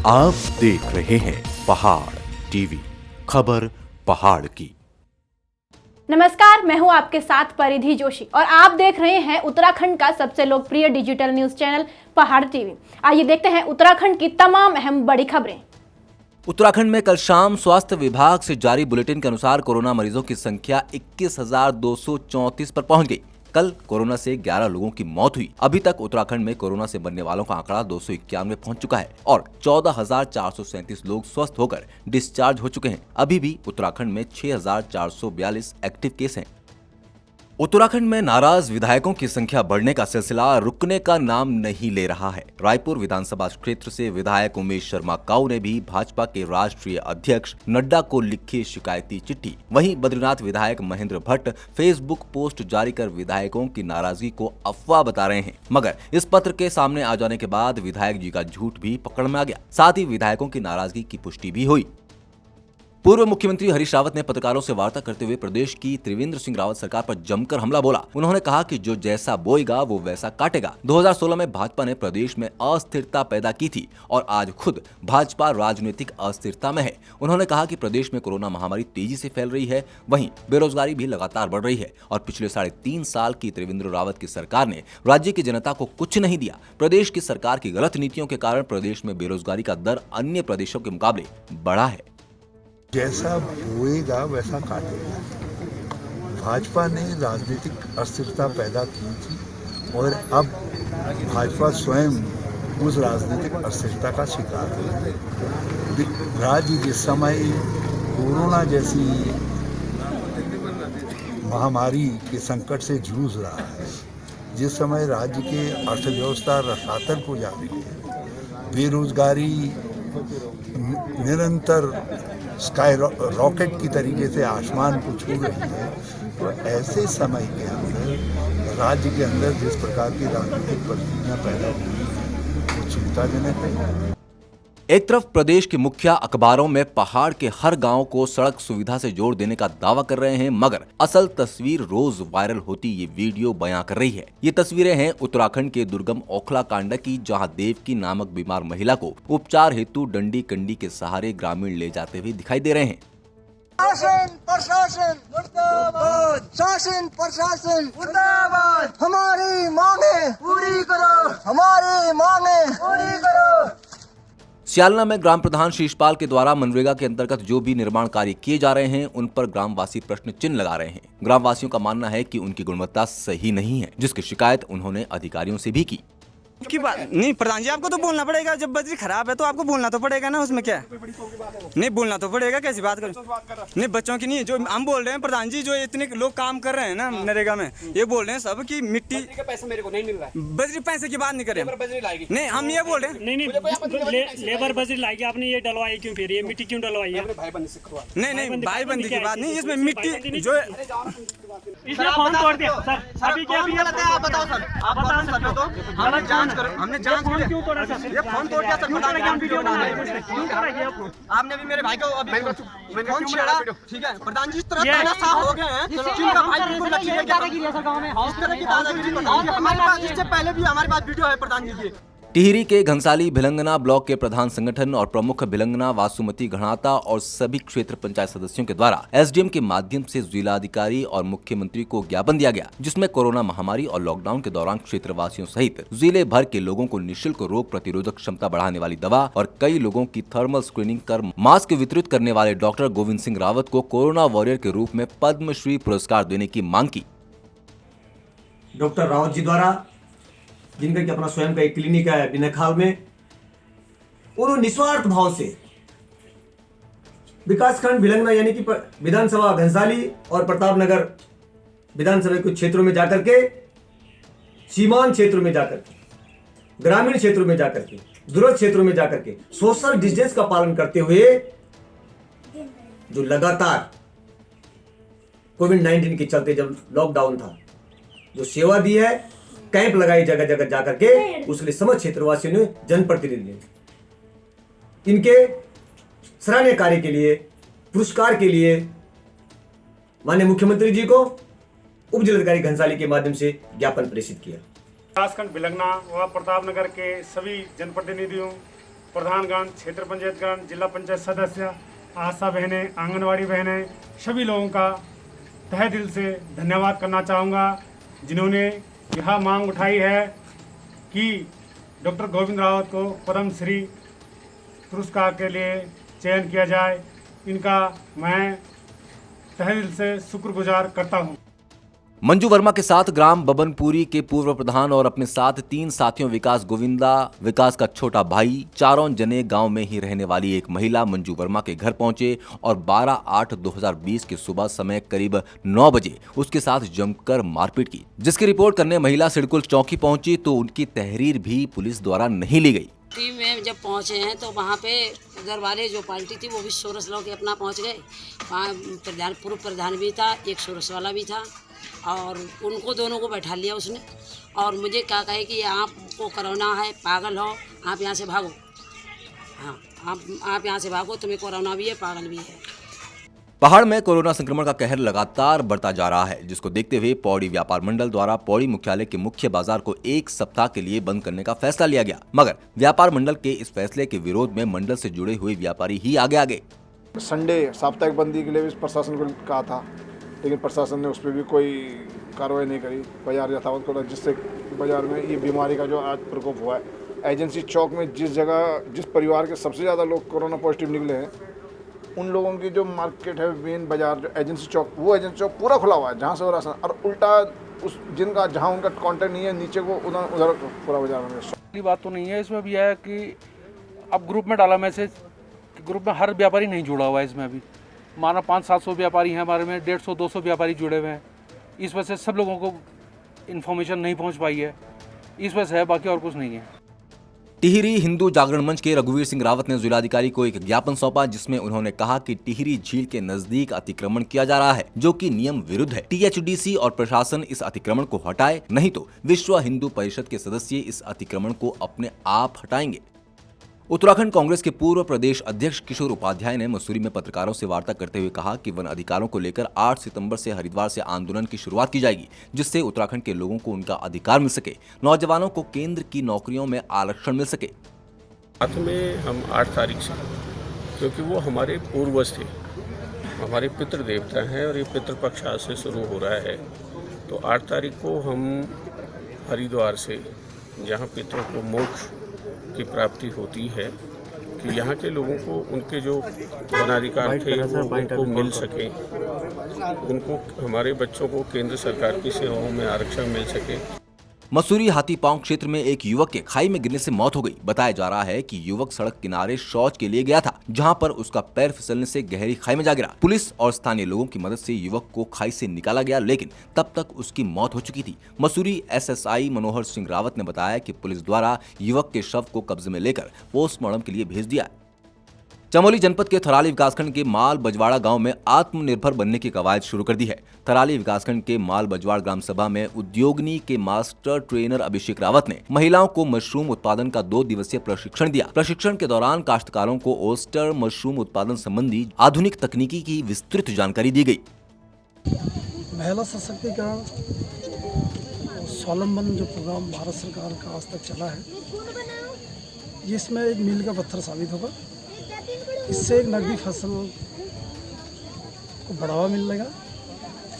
आप देख रहे हैं पहाड़ टीवी, खबर पहाड़ की। नमस्कार, मैं हूं आपके साथ परिधि जोशी और आप देख रहे हैं उत्तराखंड का सबसे लोकप्रिय डिजिटल न्यूज चैनल पहाड़ टीवी। आइए देखते हैं उत्तराखंड की तमाम अहम बड़ी खबरें। उत्तराखंड में कल शाम स्वास्थ्य विभाग से जारी बुलेटिन के अनुसार कोरोना मरीजों की संख्या 21,234 पर पहुंच गई। कल कोरोना से 11 लोगों की मौत हुई। अभी तक उत्तराखंड में कोरोना से मरने वालों का आंकड़ा 291 पहुंच चुका है और 14,437 लोग स्वस्थ होकर डिस्चार्ज हो चुके हैं। अभी भी उत्तराखंड में 6,442 एक्टिव केस हैं। उत्तराखंड में नाराज विधायकों की संख्या बढ़ने का सिलसिला रुकने का नाम नहीं ले रहा है। रायपुर विधानसभा क्षेत्र से विधायक उमेश शर्मा काऊ ने भी भाजपा के राष्ट्रीय अध्यक्ष नड्डा को लिखी शिकायती चिट्ठी। वहीं बद्रीनाथ विधायक महेंद्र भट्ट फेसबुक पोस्ट जारी कर विधायकों की नाराजगी को अफवाह बता रहे हैं, मगर इस पत्र के सामने आ जाने के बाद विधायक जी का झूठ भी पकड़ में आ गया। साथ ही विधायकों की नाराजगी की पुष्टि भी हुई। पूर्व मुख्यमंत्री हरीश रावत ने पत्रकारों से वार्ता करते हुए प्रदेश की त्रिवेंद्र सिंह रावत सरकार पर जमकर हमला बोला। उन्होंने कहा कि जो जैसा बोएगा वो वैसा काटेगा। 2016 में भाजपा ने प्रदेश में अस्थिरता पैदा की थी और आज खुद भाजपा राजनीतिक अस्थिरता में है। उन्होंने कहा कि प्रदेश में कोरोना महामारी तेजी से फैल रही है, वहीं बेरोजगारी भी लगातार बढ़ रही है और पिछले 3.5 साल की त्रिवेंद्र रावत की सरकार ने राज्य की जनता को कुछ नहीं दिया। प्रदेश की सरकार की गलत नीतियों के कारण प्रदेश में बेरोजगारी का दर अन्य प्रदेशों के मुकाबले बढ़ा है। जैसा बोएगा वैसा काटेगा। भाजपा ने राजनीतिक अस्थिरता पैदा की थी और अब भाजपा स्वयं उस राजनीतिक अस्थिरता का शिकार है। राज्य जिस समय कोरोना जैसी महामारी के संकट से जूझ रहा है, जिस समय राज्य के अर्थव्यवस्था रसातल को जा रही है, बेरोजगारी निरंतर स्काई रॉकेट की तरीके से आसमान को छू रही है, तो ऐसे समय के अंदर राज्य के अंदर जिस प्रकार की राजनीतिक परिस्थितियां पैदा हुई वो चिंताजनक है। एक तरफ प्रदेश के मुखिया अखबारों में पहाड़ के हर गांव को सड़क सुविधा से जोड़ देने का दावा कर रहे हैं, मगर असल तस्वीर रोज वायरल होती ये वीडियो बयां कर रही है। ये तस्वीरें हैं उत्तराखंड के दुर्गम ओखला कांडा की, जहां देवकी नामक बीमार महिला को उपचार हेतु डंडी कंडी के सहारे ग्रामीण ले जाते हुए दिखाई दे रहे हैं। शासन प्रशासन मुर्दाबाद, शासन प्रशासन मुर्दाबाद, हमारी मांगे पूरी करो, हमारी मांगे पूरी करो। सियालना में ग्राम प्रधान शीशपाल के द्वारा मनरेगा के अंतर्गत जो भी निर्माण कार्य किए जा रहे हैं उन पर ग्रामवासी प्रश्न चिन्ह लगा रहे हैं। ग्रामवासियों का मानना है कि उनकी गुणवत्ता सही नहीं है, जिसकी शिकायत उन्होंने अधिकारियों से भी की। की बात नहीं प्रधान जी, आपको तो बोलना पड़ेगा। जब बजरी खराब है तो आपको बोलना तो पड़ेगा ना, उसमें क्या है? नहीं बोलना तो पड़ेगा। कैसी बात कर? नहीं बच्चों की नहीं, जो हम बोल रहे हैं प्रधान जी, जो इतने लोग काम कर रहे हैं ना नरेगा में, ये बोल रहे हैं सब की मिट्टी का पैसा मेरे को नहीं मिल रहा है। बजरी पैसे की बात नहीं कर रहे, नहीं हम ये बोल रहे हैं। नहीं लेबर बजरी लाएगी, आपने ये डलवाई क्यों? फिर ये मिट्टी क्यों डलवाई है? नहीं भाईबंदी की बात नहीं, इसमें मिट्टी जो इसने फोन तोड़ दिया सर। अभी क्या आप बताओ सर, आप बताओ सर। तो हमने जांच फोन क्यों तोड़ा सर? ये फोन तोड़ दिया सर। वीडियो बना रहे हैं, क्यों तोड़ा ये फोन? आपने भी मेरे भाई को फोन छेड़ा, ठीक है प्रधान जी? इस तरह तानाशाह हो गए हैं जिनका भाई बिल्कुल लकी है। इस तरह की दादागिरी हमारे पास इससे पहले भी हमारे पास वीडियो है प्रधान जी की। टिहरी के घनसाली भिलंगना ब्लॉक के प्रधान संगठन और प्रमुख भिलंगना वासुमती घणाता और सभी क्षेत्र पंचायत सदस्यों के द्वारा एसडीएम के माध्यम से जिलाधिकारी और मुख्यमंत्री को ज्ञापन दिया गया, जिसमें कोरोना महामारी और लॉकडाउन के दौरान क्षेत्रवासियों सहित जिले भर के लोगों को निःशुल्क रोग प्रतिरोधक क्षमता बढ़ाने वाली दवा और कई लोगों की थर्मल स्क्रीनिंग कर मास्क वितरित करने वाले डॉक्टर गोविंद सिंह रावत को कोरोना वॉरियर के रूप में पद्मश्री पुरस्कार देने की मांग की। डॉक्टर रावत जी द्वारा, जिनका कि अपना स्वयं का एक क्लिनिक है बिनखाल में, उन्होंने निस्वार्थ भाव से विकासखंड भिलंगना यानी कि विधानसभा घनसाली और प्रताप नगर विधानसभा के क्षेत्रों में जाकर के, सीमांत क्षेत्रों में जाकर के, ग्रामीण क्षेत्रों में जाकर के, दूरस्थ क्षेत्रों में जाकर के सोशल डिस्टेंस का पालन करते हुए जो लगातार कोविड-19 के चलते जब लॉकडाउन था, जो सेवा दी है, कैंप लगाई जगह जगह जाकर के, उसके लिए समस्त क्षेत्रवासियों ने, जनप्रतिनिधि ने इनके सराहनीय कार्य के लिए, पुरस्कार के लिए माननीय मुख्यमंत्री जी को उप जिलाधिकारी घनसाली के माध्यम से ज्ञापन प्रेषित किया। विकासखंड भिलंगना व प्रताप नगर के सभी जनप्रतिनिधियों प्रधानगण, क्षेत्र पंचायतगण, जिला पंचायत सदस्य, आशा बहनें, आंगनवाड़ी बहनें, सभी लोगों का तहे दिल से धन्यवाद करना चाहूँगा जिन्होंने यह मांग उठाई है कि डॉक्टर गोविंद रावत को पद्म श्री पुरस्कार के लिए चयन किया जाए। इनका मैं तहे दिल से शुक्रगुजार करता हूँ। मंजू वर्मा के साथ ग्राम बबनपुरी के पूर्व प्रधान और अपने साथ 3 साथियों विकास गोविंदा, विकास का छोटा भाई, चारों जने गांव में ही रहने वाली एक महिला मंजू वर्मा के घर पहुंचे और 12/8/2020 की सुबह समय करीब 9 बजे उसके साथ जमकर मारपीट की, जिसकी रिपोर्ट करने महिला सिडकुल चौकी पहुंची तो उनकी तहरीर भी पुलिस द्वारा नहीं ली गई। टीम में जब पहुंचे हैं तो वहाँ पे उधर वाले जो पार्टी थी वो भी सोरस लौ के अपना पहुंच गए। वहाँ पूर्व प्रधान भी था, एक सोरस वाला भी था और उनको दोनों को बैठा लिया उसने और मुझे क्या कहे कि आपको कोरोना है, पागल हो, आप यहाँ से भागो। हाँ, आप यहाँ से भागो, तुम्हें कोरोना भी है, पागल भी है। पहाड़ में कोरोना संक्रमण का कहर लगातार बढ़ता जा रहा है, जिसको देखते हुए पौड़ी व्यापार मंडल द्वारा पौड़ी मुख्यालय के मुख्य बाजार को 1 सप्ताह के लिए बंद करने का फैसला लिया गया। मगर व्यापार मंडल के इस फैसले के विरोध में मंडल से जुड़े हुए व्यापारी ही आगे आ गए। संडे साप्ताहिक बंदी के लिए भी प्रशासन को कहा था, लेकिन प्रशासन ने उस पर भी कोई कार्रवाई नहीं करी। बाजार यथावत करा, जिससे बाजार में ये बीमारी का जो आज प्रकोप हुआ है। एजेंसी चौक में जिस परिवार के सबसे ज़्यादा लोग कोरोना पॉजिटिव निकले हैं, उन लोगों की जो मार्केट है, मेन बाजार जो एजेंसी चौक, वो एजेंसी चौक पूरा खुला हुआ है, जहाँ से हो रहा है। और उल्टा उस जिनका जहाँ उनका कॉन्टेक्ट नहीं है, नीचे को उधर पूरा बाजार में। बात तो नहीं है इसमें भी है कि अब ग्रुप में डाला मैसेज, ग्रुप में हर व्यापारी नहीं जुड़ा हुआ है इसमें। अभी माना 500-700 व्यापारी हैं हमारे में, 150-200 व्यापारी जुड़े हुए हैं। इस वजह से सब लोगों को इन्फॉर्मेशन नहीं पहुंच पाई है, इस वजह से है, बाकी और कुछ नहीं है। टिहरी हिंदू जागरण मंच के रघुवीर सिंह रावत ने जिलाधिकारी को एक ज्ञापन सौंपा, जिसमें उन्होंने कहा कि टिहरी झील के नजदीक अतिक्रमण किया जा रहा है, जो कि नियम विरुद्ध है। THDC और प्रशासन इस अतिक्रमण को हटाए, नहीं तो विश्व हिंदू परिषद के सदस्य इस अतिक्रमण को अपने आप हटाएंगे। उत्तराखंड कांग्रेस के पूर्व प्रदेश अध्यक्ष किशोर उपाध्याय ने मसूरी में पत्रकारों से वार्ता करते हुए कहा कि वन अधिकारों को लेकर 8 सितंबर से हरिद्वार से आंदोलन की शुरुआत की जाएगी, जिससे उत्तराखंड के लोगों को उनका अधिकार मिल सके, नौजवानों को केंद्र की नौकरियों में आरक्षण मिल सके। साथ में हम 8 तारीख से, क्योंकि वो हमारे पूर्वज थे, हमारे पितृ देवता हैं और ये पितृपक्ष आज से शुरू हो रहा है। तो 8 तारीख को हम हरिद्वार से, जहाँ पितरों को मोक्ष की प्राप्ति होती है, कि यहाँ के लोगों को उनके जो वनाधिकार थे वो उनको मिल सके, उनको, हमारे बच्चों को केंद्र सरकार की सेवाओं में आरक्षण मिल सके। मसूरी हाथीपांव क्षेत्र में एक युवक के खाई में गिरने से मौत हो गई। बताया जा रहा है कि युवक सड़क किनारे शौच के लिए गया था, जहां पर उसका पैर फिसलने से गहरी खाई में जा गिरा। पुलिस और स्थानीय लोगों की मदद से युवक को खाई से निकाला गया, लेकिन तब तक उसकी मौत हो चुकी थी। मसूरी SSI मनोहर सिंह रावत ने बताया कि पुलिस द्वारा युवक के शव को कब्जे में लेकर पोस्टमार्टम के लिए भेज दिया। चमोली जनपद के थराली विकासखंड के माल बजवाड़ा गांव में आत्मनिर्भर बनने की कवायद शुरू कर दी है। थराली विकासखंड के माल बजवाड़ ग्राम सभा में उद्योगनी के मास्टर ट्रेनर अभिषेक रावत ने महिलाओं को मशरूम उत्पादन का 2 दिवसीय प्रशिक्षण दिया। प्रशिक्षण के दौरान काश्तकारों को ओस्टर मशरूम उत्पादन संबंधी आधुनिक तकनीकी की विस्तृत जानकारी दी गई। महिला सशक्तिकरण स्वावलंबन जो प्रोग्राम भारत सरकार का आज तक चला है, जिसमें एक मील का पत्थर साबित होगा। इससे एक नकदी फसल को बढ़ावा मिलेगा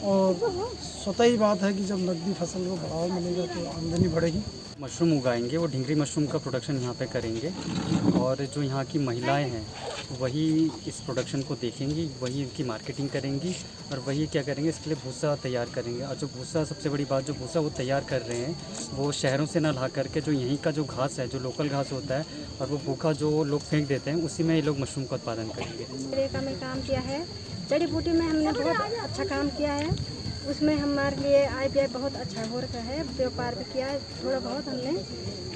और स्वतः ही बात है कि जब नकदी फसल को बढ़ावा मिलेगा तो आमदनी बढ़ेगी। मशरूम उगाएंगे, वो ढिंगरी मशरूम का प्रोडक्शन यहाँ पे करेंगे और जो यहाँ की महिलाएं हैं वही इस प्रोडक्शन को देखेंगी, वही इनकी मार्केटिंग करेंगी और वही क्या करेंगे, इसके लिए भूसा तैयार करेंगे। और जो भूसा, सबसे बड़ी बात, जो भूसा वो तैयार कर रहे हैं वो शहरों से ना ला करके जो यहीं का जो घास है, जो लोकल घास होता है और वो भूखा जो लोग फेंक देते हैं, उसी में ये लोग मशरूम का उत्पादन करेंगे। में काम किया है, जड़ी बूटी में हमने बहुत अच्छा काम किया है, उसमें हमारे लिए IPI बहुत अच्छा हो रखा है। व्यापार भी किया है थोड़ा बहुत हमने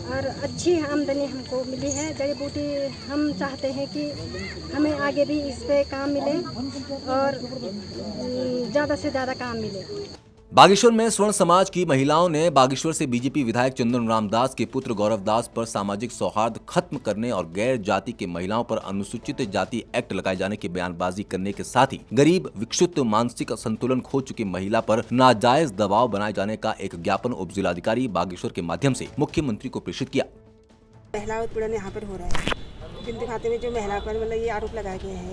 और अच्छी आमदनी हमको मिली है। जड़ी बूटी हम चाहते हैं कि हमें आगे भी इस पे काम मिले और ज़्यादा से ज़्यादा काम मिले। बागेश्वर में स्वर्ण समाज की महिलाओं ने बागेश्वर से बीजेपी विधायक चंदन राम दास के पुत्र गौरव दास पर सामाजिक सौहार्द खत्म करने और गैर जाति के महिलाओं पर अनुसूचित जाति एक्ट लगाए जाने की बयानबाजी करने के साथ ही गरीब, विक्षुब्ध, मानसिक संतुलन खो चुकी महिला पर नाजायज दबाव बनाए जाने का एक ज्ञापन उप जिलाधिकारी बागेश्वर के माध्यम से मुख्यमंत्री को प्रेषित किया। महिला उत्पीड़न यहाँ पर हो रहा है बिंदु खाते में जो महिला पर मतलब ये आरोप लगाए गए हैं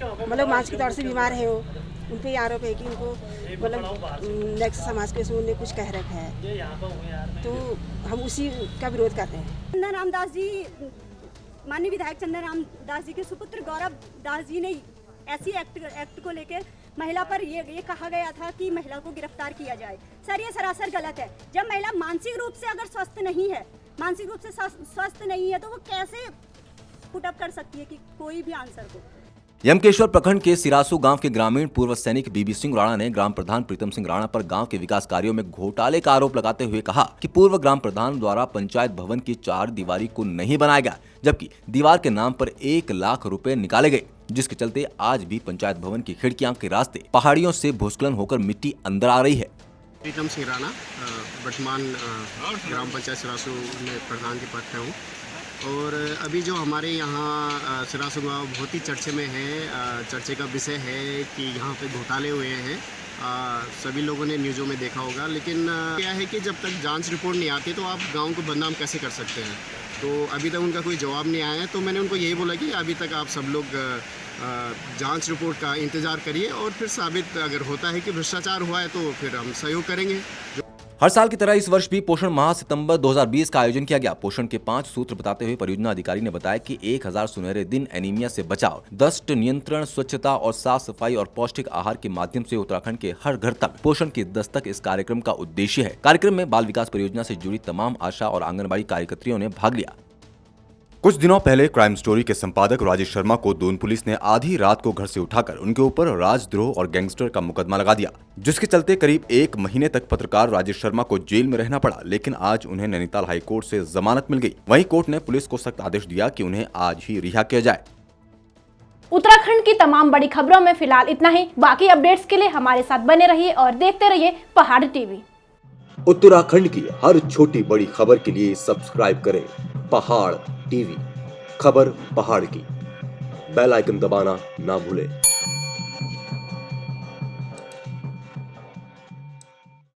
कि मतलब मानसिक तौर से बीमार है, वो उन पर ये आरोप है कि उनको मतलब नेक्स्ट समाज के उन्हें कुछ कह रखा है, तो हम उसी का विरोध कर रहे हैं। चंदन रामदास जी, माननीय विधायक चंदन रामदास जी के सुपुत्र गौरव दास जी ने ऐसी एक्ट को लेकर महिला पर ये कहा गया था कि महिला को गिरफ्तार किया जाए। सर, ये सरासर गलत है। जब महिला मानसिक रूप से अगर स्वस्थ नहीं है, मानसिक रूप से स्वस्थ नहीं है, तो वो कैसे पुट अप कर सकती है कि कोई भी आंसर को। यमकेश्वर प्रखंड के सिरासू गांव के ग्रामीण पूर्व सैनिक बीबी सिंह राणा ने ग्राम प्रधान प्रीतम सिंह राणा पर गांव के विकास कार्यों में घोटाले का आरोप लगाते हुए कहा कि पूर्व ग्राम प्रधान द्वारा पंचायत भवन की 4 दीवारी को नहीं बनाया गया, जबकि दीवार के नाम पर 1 लाख रुपए निकाले गए, जिसके चलते आज भी पंचायत भवन की खिड़कियां के रास्ते पहाड़ियों से भूस्खलन होकर मिट्टी अंदर आ रही है। प्रीतम सिंह राणा, वर्तमान ग्राम पंचायत सिरासू में प्रधान के पद पे हूँ, और अभी जो हमारे यहाँ सिरासू गाँव बहुत ही चर्चे में है, चर्चे का विषय है कि यहाँ पे घोटाले हुए हैं। सभी लोगों ने न्यूज़ों में देखा होगा, लेकिन क्या है कि जब तक जांच रिपोर्ट नहीं आती तो आप गांव को बदनाम कैसे कर सकते हैं। तो अभी तक उनका कोई जवाब नहीं आया है, तो मैंने उनको यही बोला कि अभी तक आप सब लोग जांच रिपोर्ट का इंतज़ार करिए, और फिर साबित अगर होता है कि भ्रष्टाचार हुआ है तो फिर हम सहयोग करेंगे। हर साल की तरह इस वर्ष भी पोषण माह सितंबर 2020 का आयोजन किया गया। पोषण के 5 सूत्र बताते हुए परियोजना अधिकारी ने बताया कि 1000 सुनहरे दिन एनीमिया से बचाव, दस्त नियंत्रण, स्वच्छता और साफ सफाई और पौष्टिक आहार के माध्यम से उत्तराखंड के हर घर तक पोषण की दस्तक इस कार्यक्रम का उद्देश्य है। कार्यक्रम में बाल विकास परियोजना से जुड़ी तमाम आशा और आंगनबाड़ी कार्यकर्तियों ने भाग लिया। कुछ दिनों पहले क्राइम स्टोरी के संपादक राजेश शर्मा को दून पुलिस ने आधी रात को घर से उठाकर उनके ऊपर राजद्रोह और गैंगस्टर का मुकदमा लगा दिया, जिसके चलते करीब 1 महीने तक पत्रकार राजेश शर्मा को जेल में रहना पड़ा। लेकिन आज उन्हें नैनीताल हाई कोर्ट से जमानत मिल गई। वहीं कोर्ट ने पुलिस को सख्त आदेश दिया कि उन्हें आज ही रिहा किया जाए। उत्तराखंड की तमाम बड़ी खबरों में फिलहाल इतना ही। बाकी अपडेट्स के लिए हमारे साथ बने रहिए और देखते रहिए पहाड़ टीवी। उत्तराखंड की हर छोटी बड़ी खबर के लिए सब्सक्राइब करें पहाड़ टीवी। खबर पहाड़ की, बेल आइकन दबाना ना भूलें।